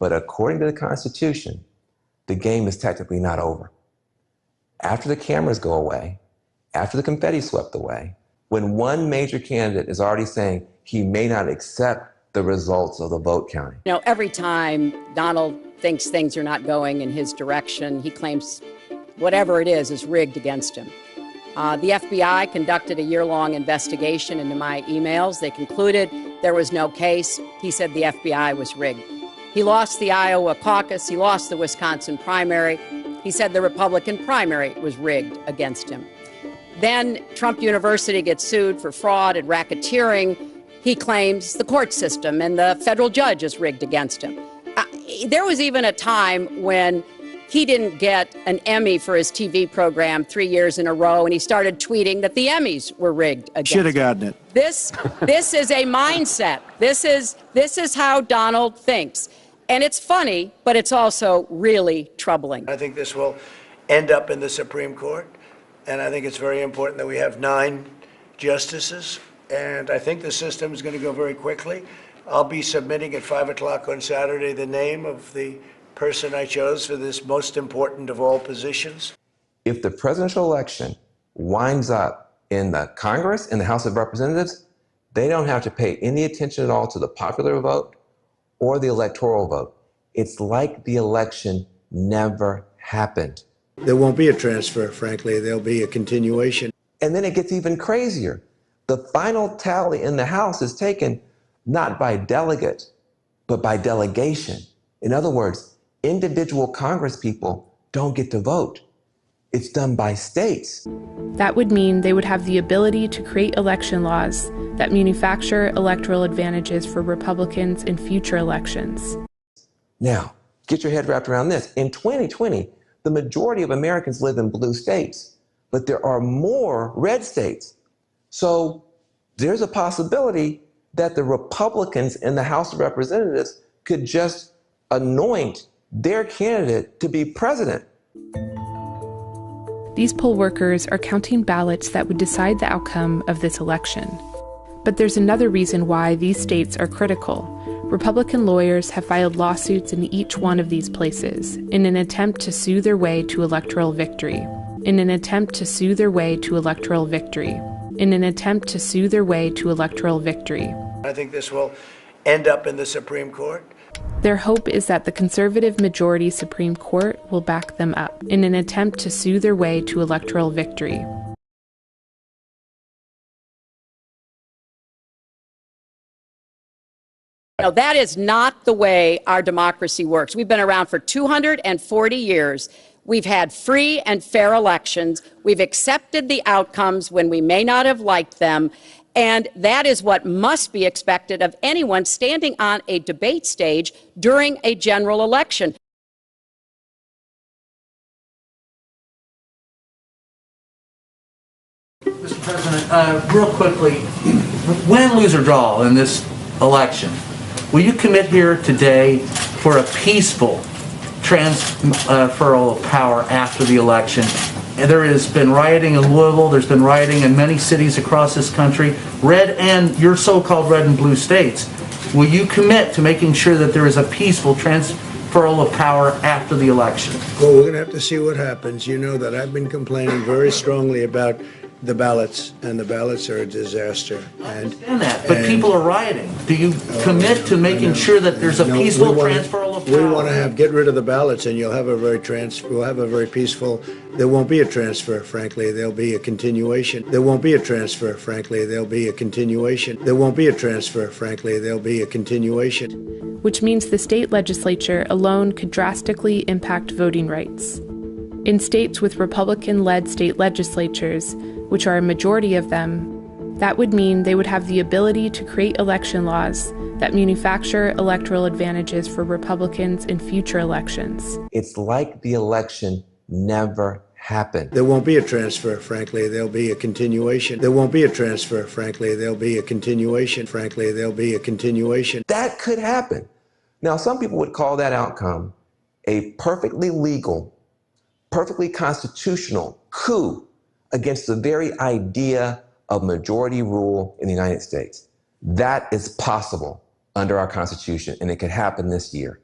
But according to the Constitution, the game is technically not over. After the cameras go away, after the confetti swept away, when one major candidate is already saying he may not accept the results of the vote counting. You know, every time Donald thinks things are not going in his direction, he claims whatever it is rigged against him. The FBI conducted a year-long investigation into my emails. They concluded there was no case. He said the FBI was rigged. He lost the Iowa caucus. He lost the Wisconsin primary. He said the Republican primary was rigged against him. Then Trump University gets sued for fraud and racketeering. He claims the court system and the federal judge is rigged against him. There was even a time when he didn't get an Emmy for his TV program 3 years in a row, and he started tweeting that the Emmys were rigged against him. Should have gotten it. This is a mindset. This is how Donald thinks. And it's funny, but it's also really troubling. I think this will end up in the Supreme Court, and I think it's very important that we have 9 justices, and I think the system is going to go very quickly. I'll be submitting at 5 o'clock on Saturday the name of the person I chose for this most important of all positions. If the presidential election winds up in the Congress, in the House of Representatives, they don't have to pay any attention at all to the popular vote or the electoral vote. It's like the election never happened. There won't be a transfer, frankly. There'll be a continuation. And then it gets even crazier. The final tally in the House is taken not by delegate, but by delegation. In other words, individual Congress people don't get to vote. It's done by states. That would mean they would have the ability to create election laws that manufacture electoral advantages for Republicans in future elections. Now, get your head wrapped around this. In 2020, the majority of Americans live in blue states, but there are more red states. So there's a possibility that the Republicans in the House of Representatives could just anoint their candidate to be president. These poll workers are counting ballots that would decide the outcome of this election. But there's another reason why these states are critical. Republican lawyers have filed lawsuits in each one of these places in an attempt to sue their way to electoral victory. In an attempt to sue their way to electoral victory. In an attempt to sue their way to electoral victory. I think this will end up in the Supreme Court. Their hope is that the conservative majority Supreme Court will back them up in an attempt to sue their way to electoral victory. Now, that is not the way our democracy works. We've been around for 240 years. We've had free and fair elections. We've accepted the outcomes when we may not have liked them. And that is what must be expected of anyone standing on a debate stage during a general election. Mr. President, real quickly, win, lose, or draw in this election, will you commit here today for a peaceful transfer of power after the election? And there has been rioting in Louisville, there's been rioting in many cities across this country, red and your so-called red and blue states. Will you commit to making sure that there is a peaceful transferal of power after the election? Well, we're going to have to see what happens. You know that I've been complaining very strongly about the ballots, and the ballots are a disaster. I understand that, but people are rioting. Do you commit to making sure that there's a peaceful transferal of power? We want to get rid of the ballots, and you'll have a very peaceful. There won't be a transfer, frankly. There'll be a continuation. There won't be a transfer, frankly. There'll be a continuation. There won't be a transfer, frankly. There'll be a continuation. Which means the state legislature alone could drastically impact voting rights. In states with Republican-led state legislatures, which are a majority of them, that would mean they would have the ability to create election laws that manufacture electoral advantages for Republicans in future elections. It's like the election never happened. There won't be a transfer, frankly. There'll be a continuation. There won't be a transfer, frankly. There'll be a continuation. Frankly, there'll be a continuation. That could happen. Now, some people would call that outcome a perfectly legal, perfectly constitutional coup against the very idea of majority rule in the United States. That is possible under our Constitution, and it could happen this year.